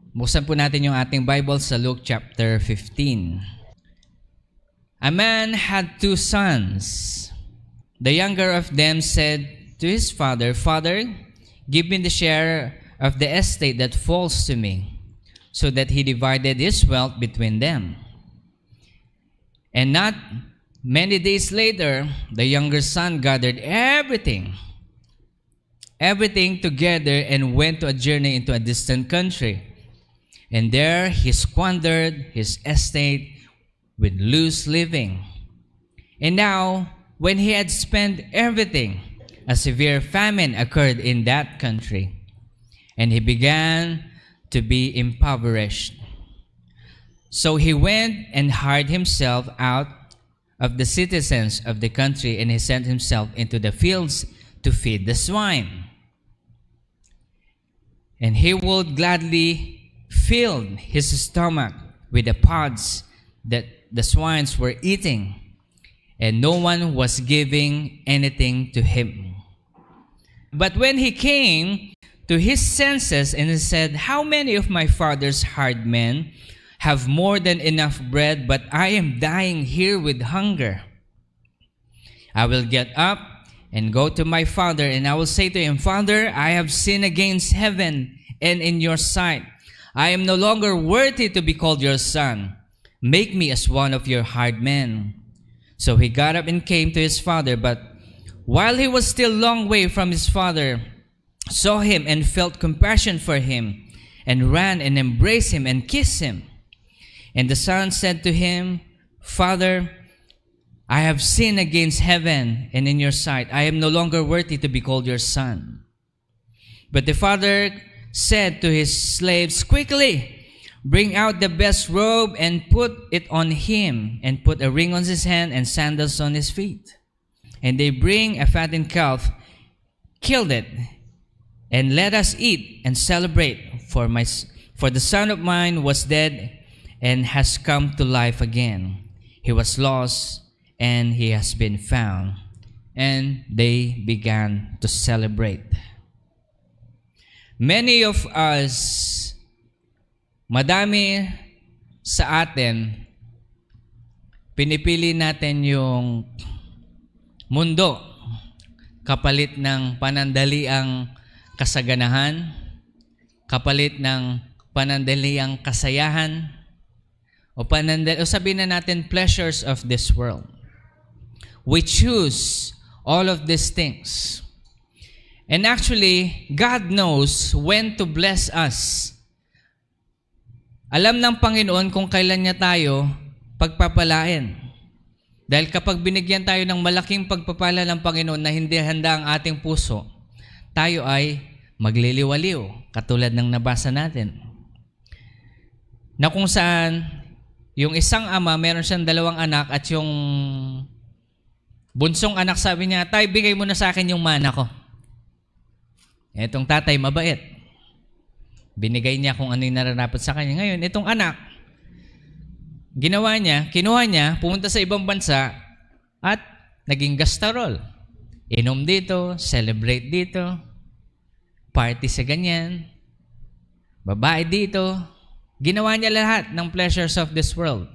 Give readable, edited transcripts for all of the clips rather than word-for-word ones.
Buksan po natin yung ating Bible sa Luke chapter 15. A man had 2 sons. The younger of them said to his father, "Father, give me the share of the estate that falls to me." So that he divided his wealth between them. And not many days later, the younger son gathered everything together and went to a journey into a distant country. And there he squandered his estate with loose living. And now, when he had spent everything, a severe famine occurred in that country, and he began to be impoverished. So he went and hired himself out of the citizens of the country, and he sent himself into the fields to feed the swine. And he would gladly fill his stomach with the pods that the swines were eating, and no one was giving anything to him. But when he came to his senses and he said, "How many of my father's hired men have more than enough bread, but I am dying here with hunger? I will get up and go to my father, and I will say to him, Father, I have sinned against heaven and in your sight. I am no longer worthy to be called your son. Make me as one of your hired men." So he got up and came to his father, but while he was still a long way from his father, saw him and felt compassion for him, and ran and embraced him and kissed him. And the son said to him, "Father, I have sinned against heaven and in your sight. I am no longer worthy to be called your son." But the father said to his slaves, "Quickly, bring out the best robe and put it on him, and put a ring on his hand and sandals on his feet." And they bring a fattened calf, killed it, and let us eat and celebrate, for the son of mine was dead and has come to life again. He was lost and he has been found. And they began to celebrate. Many of us, madami sa atin, pinipili natin yung mundo kapalit ng panandaliang kasaganahan, kapalit ng panandaliang kasayahan, o sabihin na natin pleasures of this world. We choose all of these things. And actually, God knows when to bless us. Alam ng Panginoon kung kailan niya tayo pagpapalain. Dahil kapag binigyan tayo ng malaking pagpapala ng Panginoon na hindi handa ang ating puso, tayo ay magliliwaliw, katulad ng nabasa natin. Na kung saan, yung isang ama, meron siyang 2 anak, at yung bunsong anak sabi niya, "Tay, bigay mo na sa akin yung mana ko." Etong tatay mabait. Binigay niya kung ano yung nararapat sa kanya. Ngayon, itong anak, kinuha niya, pumunta sa ibang bansa, at naging gastarol. Inom dito, celebrate dito, party sa ganyan, babae dito. Ginawa niya lahat ng pleasures of this world.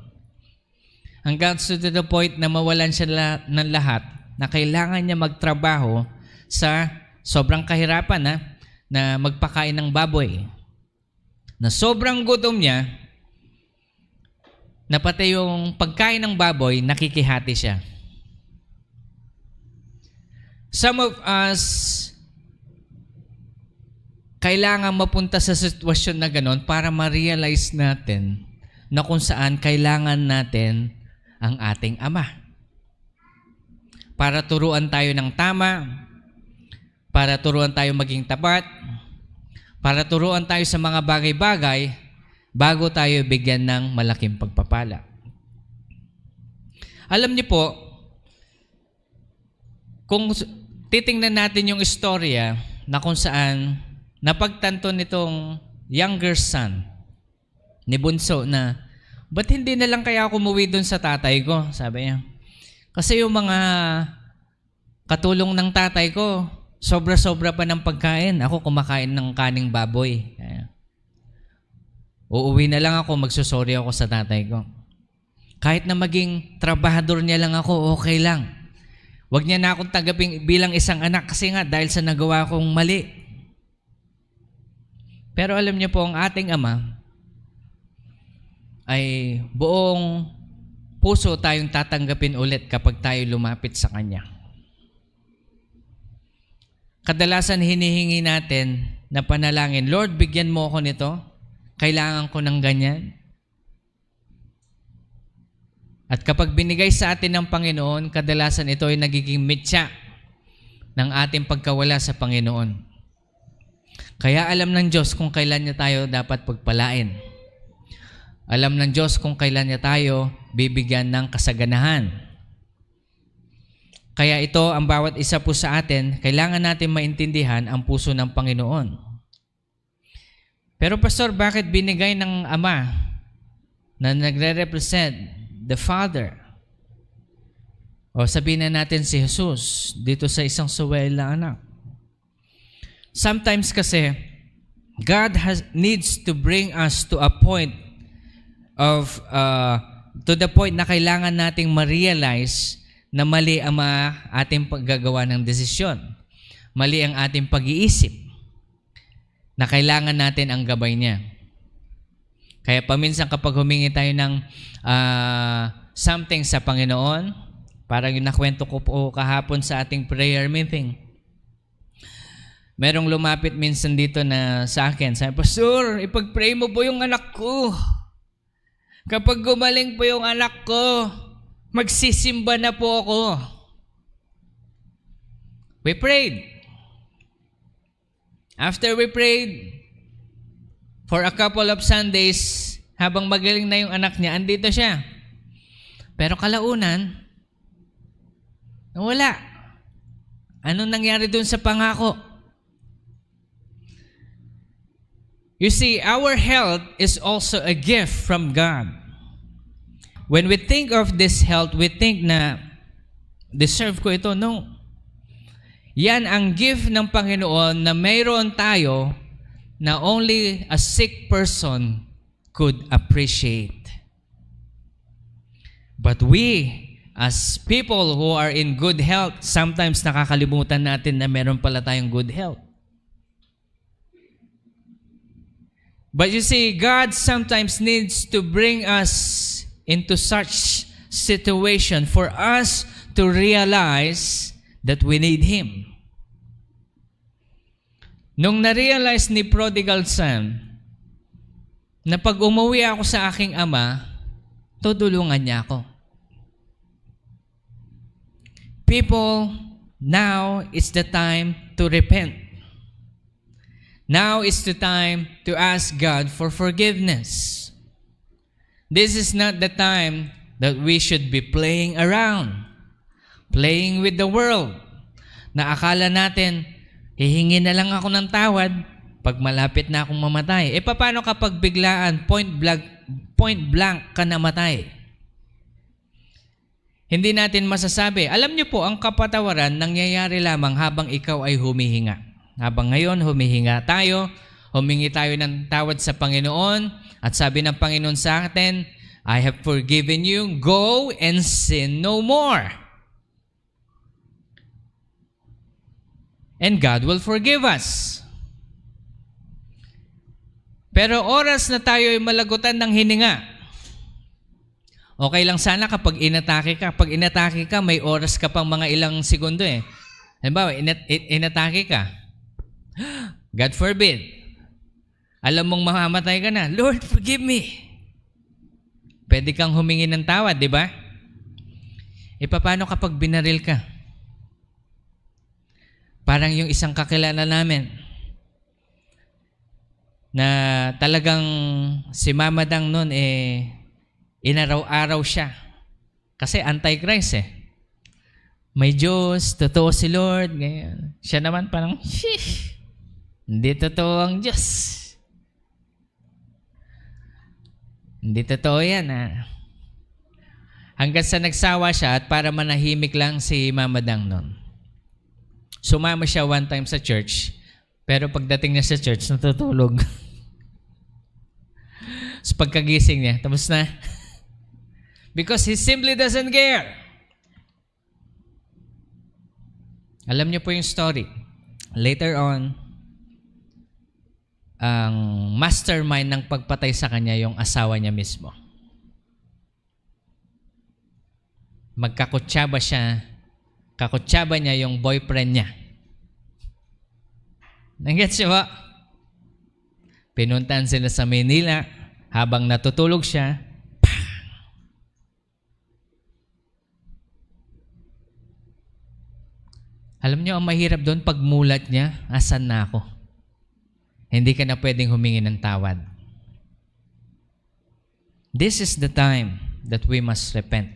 Hanggang to the point na mawalan siya ng lahat, na kailangan niya magtrabaho sa sobrang kahirapan na magpakain ng baboy. Na sobrang gutom niya, na pati yung pagkain ng baboy, nakikihati siya. Some of us, kailangan mapunta sa sitwasyon na ganon para ma-realize natin na kung saan kailangan natin ang ating Ama. Para turuan tayo ng tama, para turuan tayo maging tapat, para turuan tayo sa mga bagay-bagay bago tayo bigyan ng malaking pagpapala. Alam niyo po, kung titingnan natin yung istorya na kung saan napagtanto nitong younger son ni bunso na, "Ba't hindi na lang kaya ako umuwi dun sa tatay ko?" Sabi niya. "Kasi yung mga katulong ng tatay ko, sobra-sobra pa ng pagkain. Ako kumakain ng kaning baboy." Uuwi na lang ako, magsusorry ako sa tatay ko. Kahit na maging trabahador niya lang ako, okay lang. Huwag niya na akong tanggapin bilang isang anak kasi nga dahil sa nagawa kong mali. Pero alam niyo po, ang ating Ama ay buong puso tayong tatanggapin ulit kapag tayo lumapit sa Kanya. Kadalasan hinihingi natin na panalangin, Lord, bigyan mo ako nito. Kailangan ko ng ganyan. At kapag binigay sa atin ng Panginoon, kadalasan ito ay nagiging mitya ng ating pagkawala sa Panginoon. Kaya alam ng Diyos kung kailan niya tayo dapat pagpalain. Alam ng Diyos kung kailan niya tayo bibigyan ng kasaganahan. Kaya ito, ang bawat isa po sa atin, kailangan natin maintindihan ang puso ng Panginoon. Pero Pastor, bakit binigay ng Ama na nagre-represent the Father? O sabihin na natin si Jesus dito sa isang suwela anak. Sometimes kasi, God needs to bring us to a point to the point na kailangan nating ma-realize na mali ang ating paggagawa ng desisyon. Mali ang ating pag-iisip na kailangan natin ang gabay niya. Kaya paminsan kapag humingi tayo ng something sa Panginoon, parang yung nakwento ko po kahapon sa ating prayer meeting, merong lumapit minsan dito na sa akin, sabi, Pastor, ipag-pray mo po yung anak ko. Kapag gumaling po yung anak ko, magsisimba na po ako. We prayed. After we prayed, for a couple of Sundays, habang magaling na yung anak niya, andito siya. Pero kalaunan, wala. Anong nangyari dun sa pangako? You see, our health is also a gift from God. When we think of this health, we think na deserve ko ito. No. Yan ang gift ng Panginoon na mayroon tayo na only a sick person could appreciate. But we, as people who are in good health, sometimes nakakalimutan natin na meron pala tayong good health. But you see, God sometimes needs to bring us into such situation for us to realize that we need Him. Nung na-realize ni prodigal son na pag umuwi ako sa aking ama, tutulungan niya ako. People, now is the time to repent. Now is the time to ask God for forgiveness. This is not the time that we should be playing around, playing with the world, na akala natin, hihingi na lang ako ng tawad pag malapit na akong mamatay. E paano kapag biglaan, point blank ka namatay? Hindi natin masasabi. Alam niyo po, ang kapatawaran nangyayari lamang habang ikaw ay humihinga. Habang ngayon, humihinga tayo, humingi tayo ng tawad sa Panginoon, at sabi ng Panginoon sa atin, I have forgiven you, go and sin no more. And God will forgive us. Pero oras na tayo ay malagutan ng hininga, okay lang sana kapag inatake ka. Pag inatake ka, may oras ka pang mga ilang segundo eh. Halimbawa, inatake ka. God forbid. Alam mong mamamatay ka na. Lord, forgive me. Pwede kang humingi ng tawad, di ba? E paano kapag binaril ka? Parang yung isang kakilala namin na talagang si Mama Dang noon inaraw-araw siya. Kasi anti-Christ eh. May Diyos, totoo si Lord. Ganyan. Siya naman parang, sheesh. Hindi totoo ang Diyos. Hindi totoo yan. Hanggang sa nagsawa siya at para manahimik lang si Mama Dang nun. Sumama siya one time sa church, pero pagdating niya sa church, natutulog. Sa pagkagising niya, tapos na. Because he simply doesn't care. Alam niyo po yung story. Later on, ang mastermind ng pagpatay sa kanya yung asawa niya mismo. Magkakutsaba siya. Kakutsaba niya yung boyfriend niya. Nag-gets siya ba? Pinuntahan sila sa Manila. Habang natutulog siya, pang! Alam niyo, ang mahirap doon, pagmulat niya, asan na ako? Hindi ka na pwedeng humingi ng tawad. This is the time that we must repent.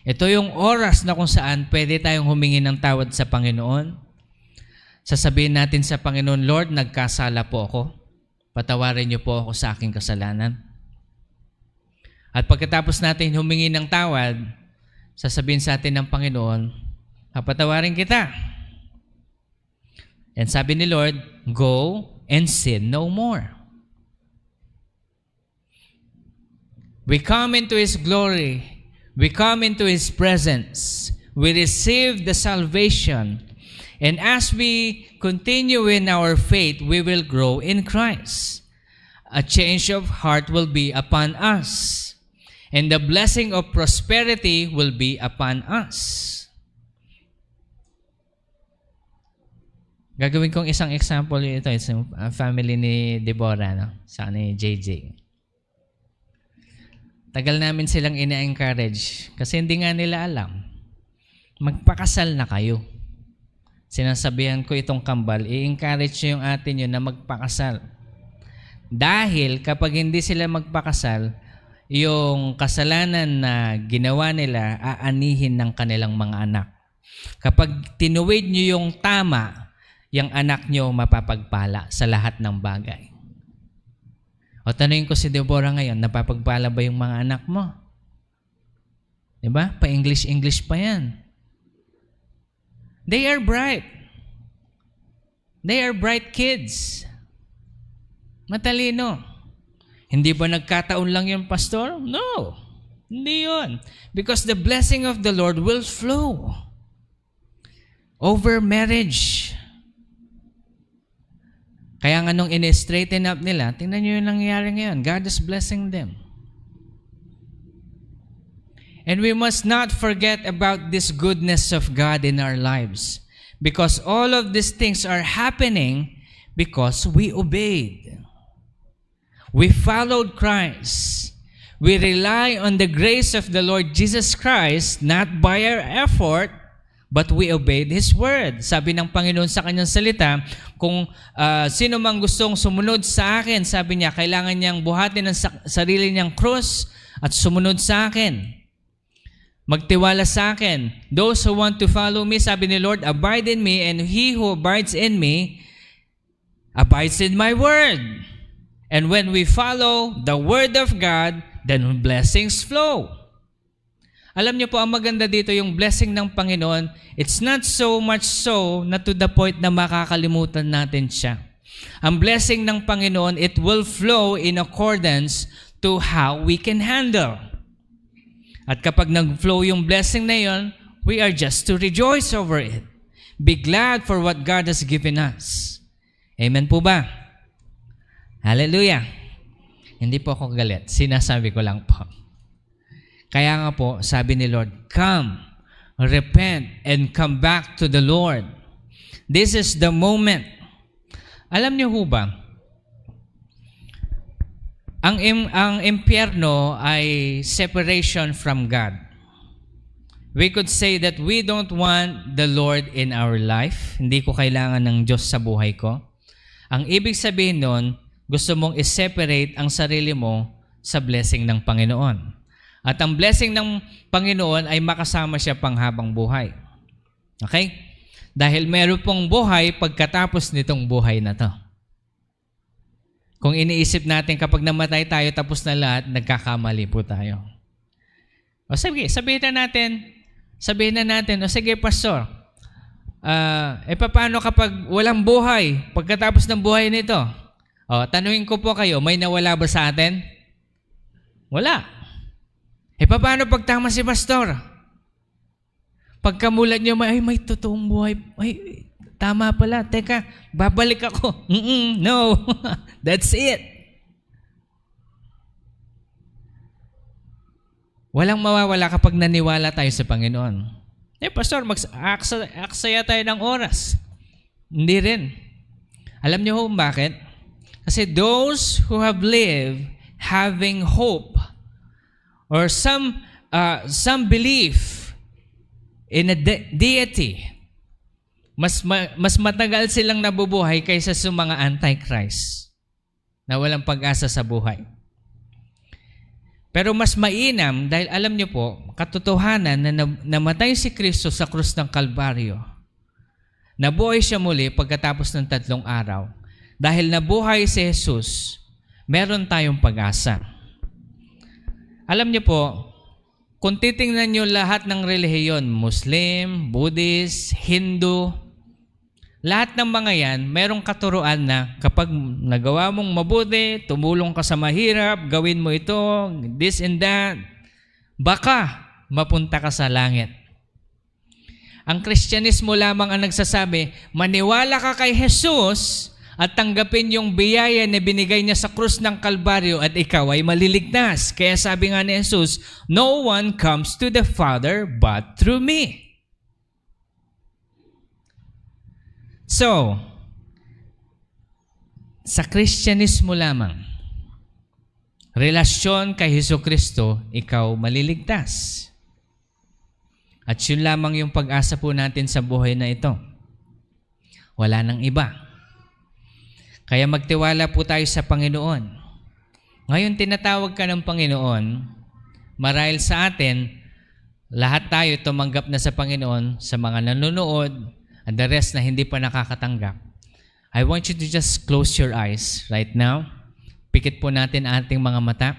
Ito yung oras na kung saan pwede tayong humingi ng tawad sa Panginoon. Sasabihin natin sa Panginoon, Lord, nagkasala po ako. Patawarin niyo po ako sa aking kasalanan. At pagkatapos natin humingi ng tawad, sasabihin sa atin ng Panginoon, papatawarin kita. And sabi ni Lord, go and sin no more. We come into His glory. We come into His presence. We receive the salvation. And as we continue in our faith, we will grow in Christ. A change of heart will be upon us. And the blessing of prosperity will be upon us. Gagawin kong isang example ito. It's a family ni Deborah, no? Sa ni JJ. Tagal namin silang ina-encourage kasi hindi nga nila alam. Magpakasal na kayo. Sinasabihan ko itong kambal, i-encourage nyo yung atin yun na magpakasal. Dahil kapag hindi sila magpakasal, yung kasalanan na ginawa nila, aanihin ng kanilang mga anak. Kapag tinuwid nyo yung tama, yung anak nyo mapapagpala sa lahat ng bagay. O tanungin ko si Deborah ngayon, napapagpala ba yung mga anak mo? Diba? Pa-English pa yan. They are bright. They are bright kids. Matalino. Hindi ba nagkataon lang yung pastor? No. Hindi yun. Because the blessing of the Lord will flow over marriage. Kaya nga nung in-straighten up nila, tingnan nyo yung nangyayari ngayon. God is blessing them. And we must not forget about this goodness of God in our lives. Because all of these things are happening because we obeyed. We followed Christ. We rely on the grace of the Lord Jesus Christ, not by our effort, but we obeyed His word. Sabi ng Panginoon sa kanyang salita, kung sino mang gustong sumunod sa akin, sabi niya, kailangan niyang buhatin ang sarili niyang krus at sumunod sa akin. Magtiwala sa akin. Those who want to follow me, sabi ni Lord, abide in me, and he who abides in me, abides in my word. And when we follow the word of God, then blessings flow. Alam niyo po, ang maganda dito, yung blessing ng Panginoon, it's not so much so na to the point na makakalimutan natin siya. Ang blessing ng Panginoon, it will flow in accordance to how we can handle. At kapag nag-flow yung blessing na yon, we are just to rejoice over it. Be glad for what God has given us. Amen po ba? Hallelujah. Hindi po ako galit. Sinasabi ko lang po. Kaya nga po, sabi ni Lord, come, repent, and come back to the Lord. This is the moment. Alam niyo ho ba, ang impyerno ay separation from God. We could say that we don't want the Lord in our life. Hindi ko kailangan ng Diyos sa buhay ko. Ang ibig sabihin nun, gusto mong i-separate ang sarili mo sa blessing ng Panginoon. At ang blessing ng Panginoon ay makasama siya panghabang buhay. Okay? Dahil meron pong buhay pagkatapos nitong buhay na to. Kung iniisip natin kapag namatay tayo, tapos na lahat, nagkakamali po tayo. O sige, sabihin na natin, o sige, pastor, paano kapag walang buhay, pagkatapos ng buhay nito? O, tanungin ko po kayo, may nawala ba sa atin? Wala. Paano pag tama si pastor? Pagkamulat nyo, may totoong buhay. Ay, tama pala. Teka, babalik ako. No. That's it. Walang mawawala kapag naniwala tayo sa Panginoon. Pastor, aksaya tayo ng oras. Hindi rin. Alam niyo kung bakit? Kasi those who have lived having hope or some belief in a deity, mas matagal silang nabubuhay kaysa sa mga antichrist na walang pag-asa sa buhay. Pero mas mainam dahil alam niyo po, katotohanan na namatay si Kristo sa krus ng Kalbaryo. Nabuhay siya muli pagkatapos ng 3 araw. Dahil nabuhay si Jesus, meron tayong pag-asa. Alam niyo po, kung titingnan niyo lahat ng relihiyon, Muslim, Buddhist, Hindu, lahat ng mga yan, merong katuruan na kapag nagawa mong mabuti, tumulong ka sa mahirap, gawin mo ito, this and that, baka mapunta ka sa langit. Ang Kristyanismo lamang ang nagsasabi, maniwala ka kay Jesus at tanggapin yung biyaya na binigay niya sa krus ng Kalbaryo at ikaw ay maliligtas. Kaya sabi nga ni Jesus, no one comes to the Father but through me. So, sa Kristyanismo lamang, relasyon kay Jesucristo, ikaw maliligtas. At yun lamang yung pag-asa po natin sa buhay na ito. Wala nang iba. Kaya magtiwala po tayo sa Panginoon. Ngayon, tinatawag ka ng Panginoon, marahil sa atin, lahat tayo tumanggap na sa Panginoon, sa mga nanonood, and the rest na hindi pa nakakatanggap. I want you to just close your eyes right now. Pikit po natin ating mga mata.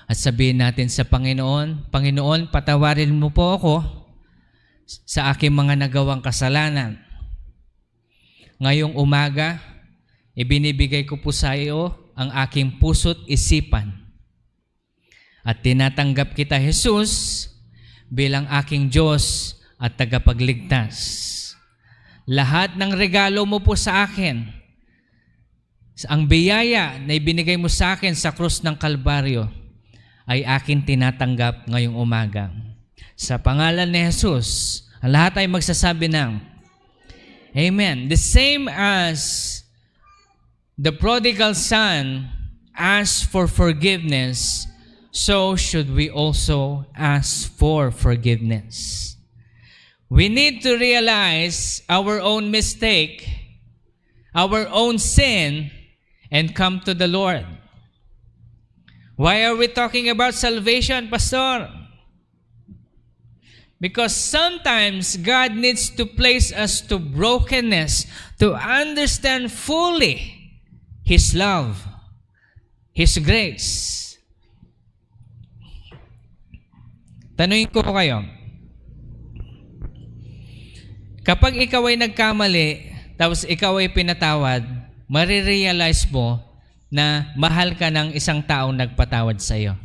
At sabihin natin sa Panginoon, Panginoon, patawarin mo po ako sa aking mga nagawang kasalanan. Ngayong umaga, ibinibigay ko po sa iyo ang aking puso't isipan. At tinatanggap kita, Jesus, bilang aking Diyos at tagapagligtas. Lahat ng regalo mo po sa akin, ang biyaya na ibinigay mo sa akin sa krus ng Kalbaryo, ay akin tinatanggap ngayong umaga. Sa pangalan ni Jesus, ang lahat ay magsasabi ng Amen. The same as the prodigal son asked for forgiveness, so should we also ask for forgiveness. We need to realize our own mistake, our own sin, and come to the Lord. Why are we talking about salvation, Pastor? Because sometimes God needs to place us to brokenness to understand fully His love, His grace. Tanungin ko kayo, kapag ikaw ay nagkamali, tapos ikaw ay pinatawad, marirealize mo na mahal ka ng isang taong nagpatawad sa iyo.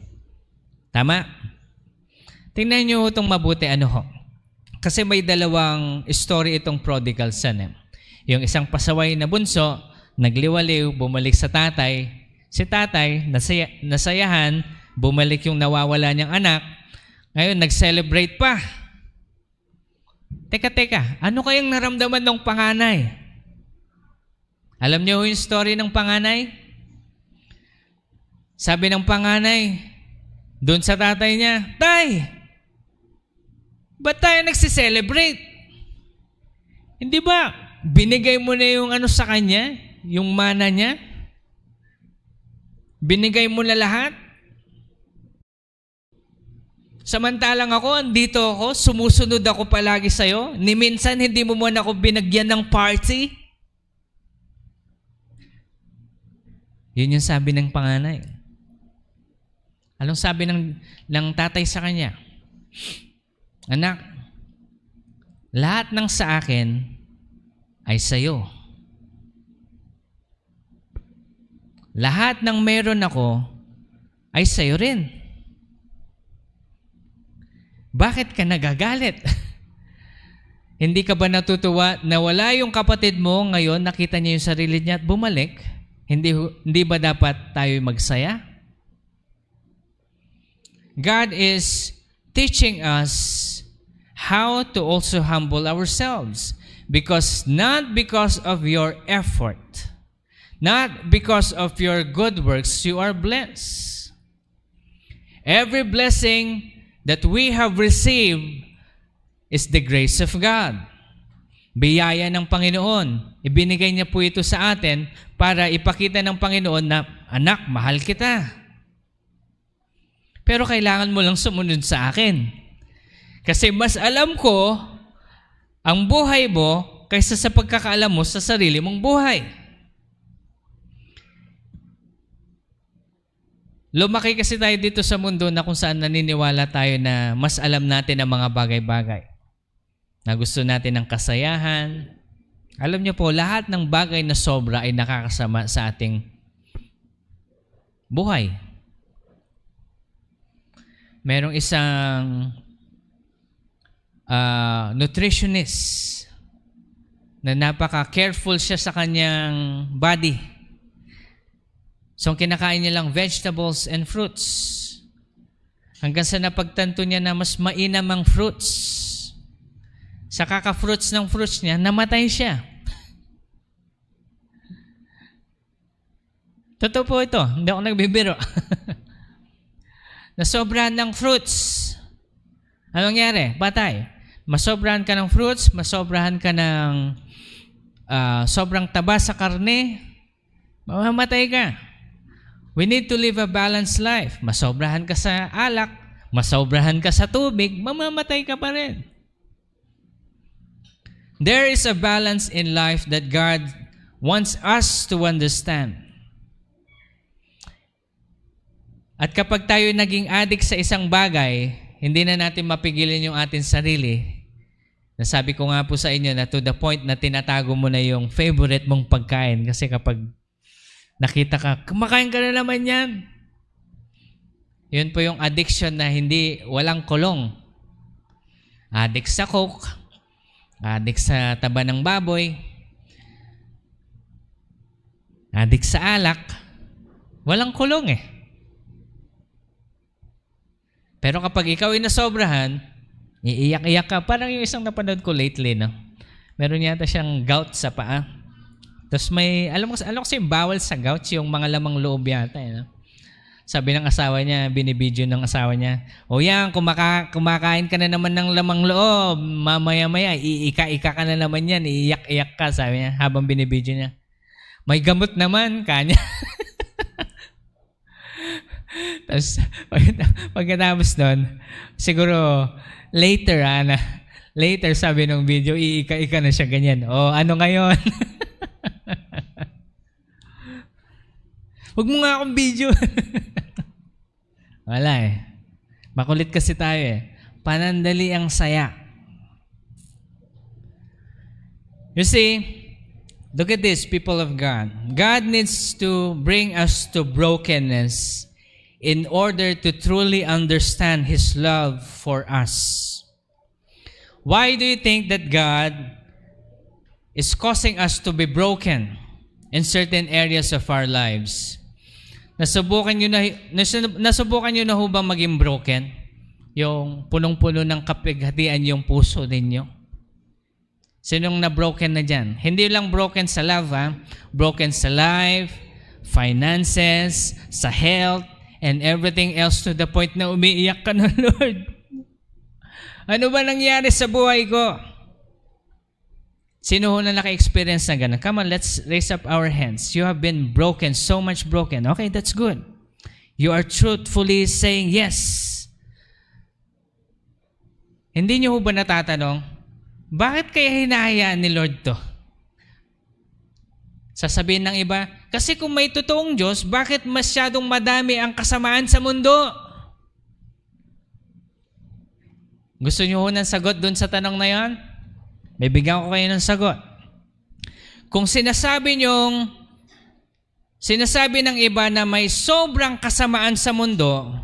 Tama? Tingnan nyo itong mabuti Kasi may dalawang story itong prodigal son. Yung isang pasaway na bunso, nagliwaliw, bumalik sa tatay. Si tatay, nasayahan, bumalik yung nawawala niyang anak. Ngayon, nag-celebrate pa. Teka, ano kayang naramdaman ng panganay? Alam niyo yung story ng panganay? Sabi ng panganay, doon sa tatay niya, Tay, ba't tayo nagsiselebrate? Hindi ba, binigay mo na yung sa kanya, yung mana niya? Binigay mo na lahat? Samantalang ako, andito ako, sumusunod ako palagi sa'yo, ni minsan hindi mo man ako binagyan ng party? Yun yung sabi ng panganay. Anong sabi ng tatay sa kanya? Anak, lahat ng sa akin ay sa'yo. lahat ng meron ako ay sa'yo rin. Bakit ka nagagalit? Hindi ka ba natutuwa na wala yung kapatid mo ngayon, nakita niya yung sarili niya at bumalik? Hindi ba dapat tayo magsaya? God is teaching us how to also humble ourselves. Not because of your effort, not because of your good works, you are blessed. Every blessing that we have received is the grace of God. Biyaya ng Panginoon. Ibinigay niya po ito sa atin para ipakita ng Panginoon na, anak, mahal kita. Pero kailangan mo lang sumunod sa akin. Kasi mas alam ko ang buhay mo kaysa sa pagkakaalam mo sa sarili mong buhay. Lumaki kasi tayo dito sa mundo na kung saan naniniwala tayo na mas alam natin ang mga bagay-bagay. Na gusto natin ng kasayahan. Alam niyo po, lahat ng bagay na sobra ay nakakasama sa ating buhay. Merong isang nutritionist na napaka-careful siya sa kanyang body. So, kinakain niya lang vegetables and fruits. Hanggang sa napagtanto niya na mas mainam ang fruits. Sa kaka-fruits ng fruits niya, namatay siya. Totoo po ito. Hindi ako nagbibiro. Nasobrahan ng fruits. Anong nangyari? Patay. Masobrahan ka ng fruits, masobrahan ka ng sobrang taba sa karne, mamamatay ka. We need to live a balanced life. Masobrahan ka sa alak, masobrahan ka sa tubig, mamamatay ka pa rin. There is a balance in life that God wants us to understand. At kapag tayo naging addict sa isang bagay, hindi na natin mapigilan yung ating sarili. Nasabi ko nga po sa inyo na to the point na tinatago mo na yung favorite mong pagkain. Kasi kapag nakita ka, kumakain ka na naman yan. Yun po yung addiction na walang kulong. Addict sa coke, addict sa taba ng baboy, addict sa alak, walang kulong eh. Pero kapag ikaw ay nasobrahan, iiyak-iyak ka. Parang yung isang napanood ko lately, no? Meron yata siyang gout sa paa. Tapos alam ko kasi yung bawal sa gout, yung mga lamang loob yata, no? Sabi ng asawa niya, binibidyo ng asawa niya, o yan, kumakain ka na naman ng lamang loob, mamaya-maya, iika-ika ka na naman yan, iiyak-iyak ka, sabi niya, habang binibidyo niya. May gamot naman, kanya. Tapos, pagkatapos nun, siguro, later sabi ng video, iika-ika na siya ganyan. O, ano ngayon? Huwag mo nga akong video. Wala eh. Makulit kasi tayo eh. Panandali ang saya. You see, look at this, people of God. God needs to bring us to brokenness in order to truly understand His love for us. Why do you think that God is causing us to be broken in certain areas of our lives? Nasubukan nyo na ho ba maging broken? Yung punong-puno ng kapighatian yung puso ninyo? Sinong na-broken na dyan? Hindi lang broken sa love, ha? Broken sa life, finances, sa health, and everything else to the point na umiiyak ka na, Lord. Ano ba nangyari sa buhay ko? Sino ho na naka-experience na gano'n? Come on, let's raise up our hands. You have been broken, so much broken. Okay, that's good. You are truthfully saying yes. Hindi niyo ho ba natatanong, bakit kaya hinahayaan ni Lord to? Sasabihin ng iba, kasi kung may totoong Diyos, bakit masyadong madami ang kasamaan sa mundo? Gusto niyo ho ng sagot dun sa tanong na yan? Bibigyan ko kayo ng sagot. Kung sinasabi niyong sinasabi ng iba na may sobrang kasamaan sa mundo,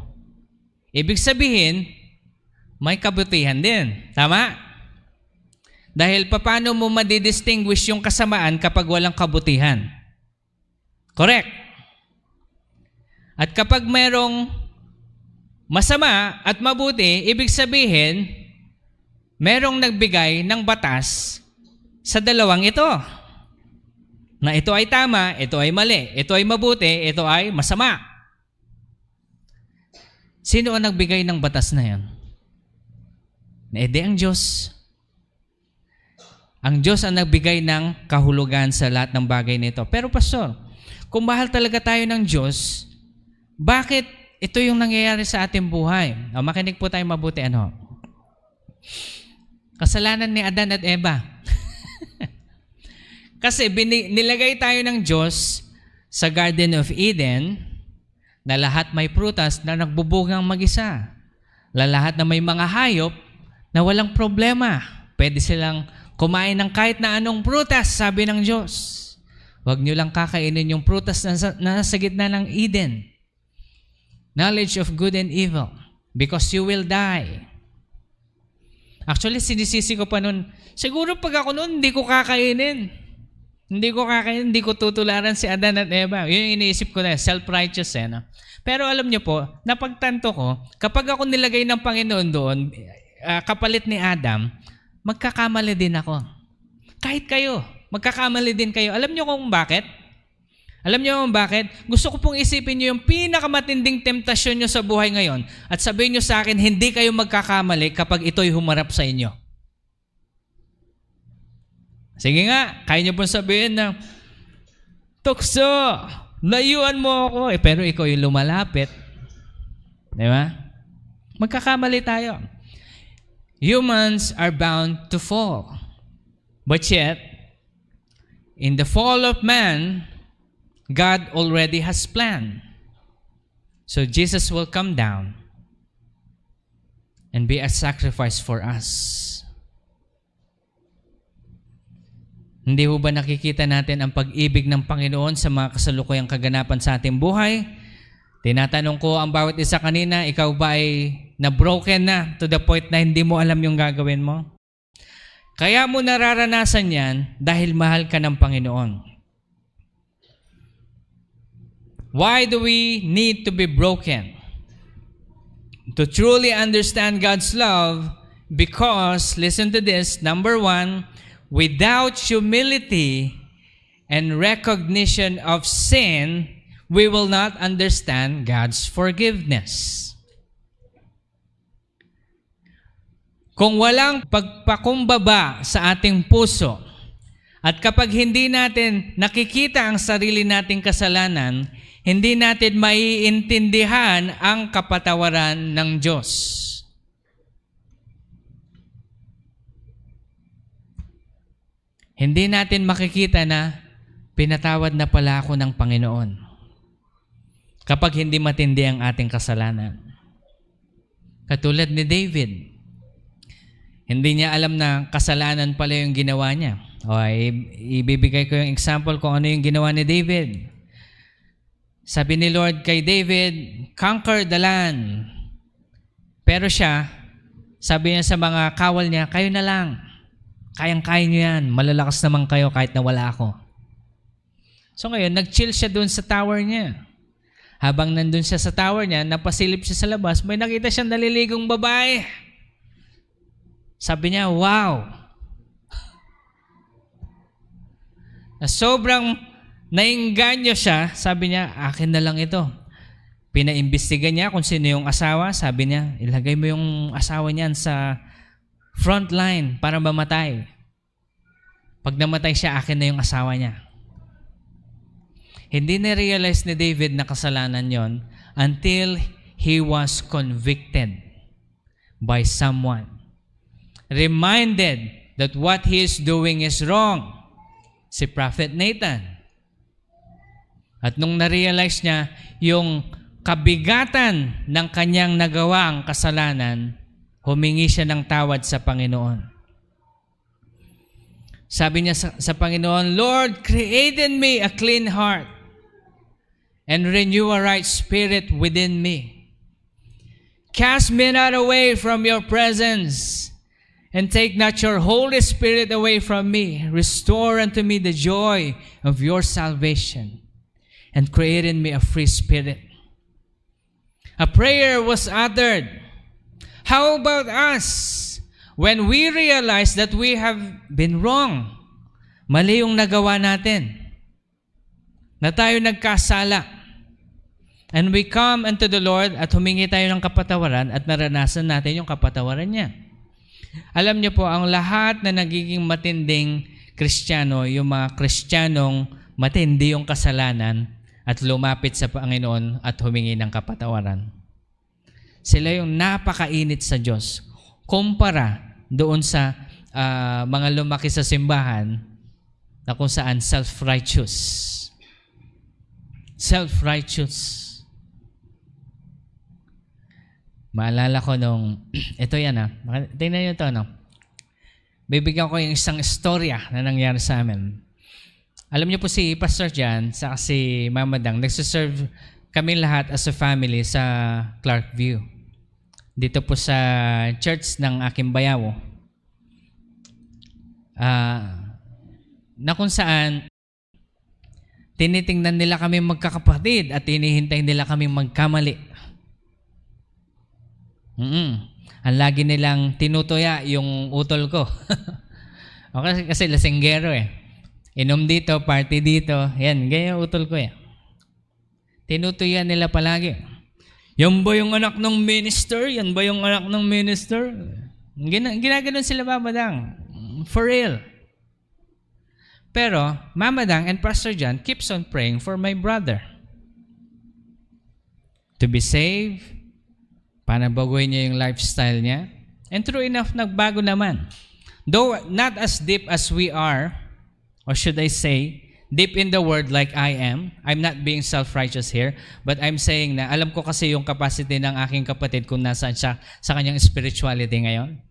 ibig sabihin, may kabutihan din. Tama? Dahil paano mo madidistinguish yung kasamaan kapag walang kabutihan? Correct. At kapag merong masama at mabuti, ibig sabihin, merong nagbigay ng batas sa dalawang ito. Na ito ay tama, ito ay mali, ito ay mabuti, ito ay masama. Sino ang nagbigay ng batas na yan? Ang Diyos. Ang Diyos ang nagbigay ng kahulugan sa lahat ng bagay nito. Pero pastor, kung mahal talaga tayo ng Diyos, bakit ito yung nangyayari sa ating buhay? Makinig po tayo mabuti. Kasalanan ni Adan at Eva. Kasi nilagay tayo ng Diyos sa Garden of Eden na lahat may prutas na nagbubungang mag-isa. Lahat na may mga hayop na walang problema. Pwede silang kumain ng kahit na anong prutas, sabi ng Diyos. Huwag nyo lang kakainin yung prutas na nasa gitna ng Eden. Knowledge of good and evil, because you will die. Actually, sinisisi ko pa nun, siguro pag ako nun, hindi ko kakainin. Hindi ko tutularan si Adan at Eva. Yun yung iniisip ko na, self-righteous no? Pero alam nyo po, napagtanto ko, kapag ako nilagay ng Panginoon doon, kapalit ni Adam, magkakamali din ako. Kahit kayo, magkakamali din kayo. Alam nyo kung bakit? Gusto ko pong isipin nyo yung pinakamatinding temptasyon nyo sa buhay ngayon at sabihin nyo sa akin, hindi kayo magkakamali kapag ito'y humarap sa inyo. Sige nga, kaya nyo pong sabihin na, tukso, layuan mo ako. Pero ikaw yung lumalapit. Di ba? Magkakamali tayo. Humans are bound to fall. But yet, in the fall of man, God already has planned. So Jesus will come down and be a sacrifice for us. Hindi ho ba nakikita natin ang pag-ibig ng Panginoon sa mga kasalukuyang kaganapan sa ating buhay? Tinatanong ko ang bawat isa kanina, ikaw ba ay na-broken na to the point na hindi mo alam yung gagawin mo? Kaya mo nararanasan yan dahil mahal ka ng Panginoon. Why do we need to be broken? To truly understand God's love, because, listen to this, number one, without humility and recognition of sin, we will not understand God's forgiveness. Kung walang pagpakumbaba sa ating puso, at kapag hindi natin nakikita ang sarili nating kasalanan, hindi natin maiintindihan ang kapatawaran ng Diyos. Hindi natin makikita na pinatawad na pala ako ng Panginoon kapag hindi matindi ang ating kasalanan. Katulad ni David, hindi niya alam na kasalanan pala yung ginawa niya. Ibibigay ko yung example kung ano yung ginawa ni David. Sabi ni Lord kay David, conquer the land. Pero siya, sabi niya sa mga kawal niya, kayo na lang. Kayang-kaya niyo yan. Malalakas naman kayo kahit na wala ako. So ngayon, nag-chill siya dun sa tower niya. Habang nandun siya sa tower niya, napasilip siya sa labas, may nakita siyang naliligong babae. Sabi niya, wow! Na sobrang nainganyo siya, sabi niya, akin na lang ito. Pinaimbestiga niya kung sino yung asawa. Sabi niya, ilagay mo yung asawa niyan sa front line para mamatay. Pag namatay siya, akin na yung asawa niya. Hindi na-realize ni David na kasalanan yon until he was convicted by someone. Reminded that what he is doing is wrong. Si Prophet Nathan. At nung na-realize niya yung kabigatan ng kanyang nagawang kasalanan, humingi siya ng tawad sa Panginoon. Sabi niya sa Panginoon, Lord, create in me a clean heart. and renew a right spirit within me. Cast me not away from your presence, and take not your Holy Spirit away from me. Restore unto me the joy of your salvation, and create in me a free spirit. A prayer was uttered. How about us? When we realize that we have been wrong, mali yung nagawa natin, na tayo nagkasala, and we come unto the Lord at humingi tayo ng kapatawaran at naranasan natin yung kapatawaran niya. Alam niyo po, ang lahat na nagiging matinding Kristiyano, yung mga Kristiyanong matindi yung kasalanan at lumapit sa Panginoon at humingi ng kapatawaran. Sila yung napakainit sa Diyos kumpara doon sa mga lumaki sa simbahan na kung saan self-righteous. Self-righteous. Maalala ko nung, ito yan tingnan nyo ito, bibigyan ko yung isang istorya na nangyari sa amin. Alam niyo po si Pastor Jan, sa si Mama Dang, nagsiserve kami lahat as a family sa Clarkview. Dito po sa church ng aking bayaw. Na kung saan tinitingnan nila kami magkakapatid at hinihintay nila kami magkamali. Ang lagi nilang tinutuya yung utol ko. Okay, kasi lasinggero Inom dito, party dito. Yan, ganyan utol ko Tinutuya nila palagi. Yan ba yung anak ng minister? Yan ba yung anak ng minister? Ginaganon sila, Mama Dang. For real. Pero, Mama Dang and Pastor John keeps on praying for my brother. To be saved, panabaguhin niya yung lifestyle niya. And true enough, nagbago naman. Though not as deep as we are, or should I say, deep in the word like I am. I'm not being self-righteous here, but I'm saying na alam ko kasi yung capacity ng aking kapatid kung nasaan siya sa kanyang spirituality ngayon.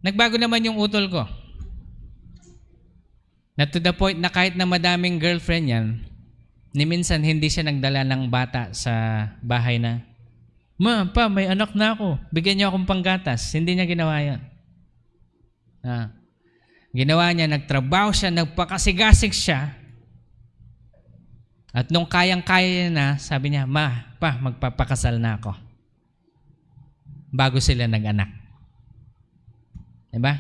Nagbago naman yung utol ko. Na to the point na kahit na madaming girlfriend yan, ni minsan hindi siya nagdala ng bata sa bahay na, Ma, pa, may anak na ako. Bigyan niyo akong panggatas. Hindi niya ginawa yan. Ginawa niya, nagtrabaho siya, nagpakasigasig siya. At nung kayang-kaya na, sabi niya, Ma, pa, magpapakasal na ako. Bago sila nag-anak. Diba?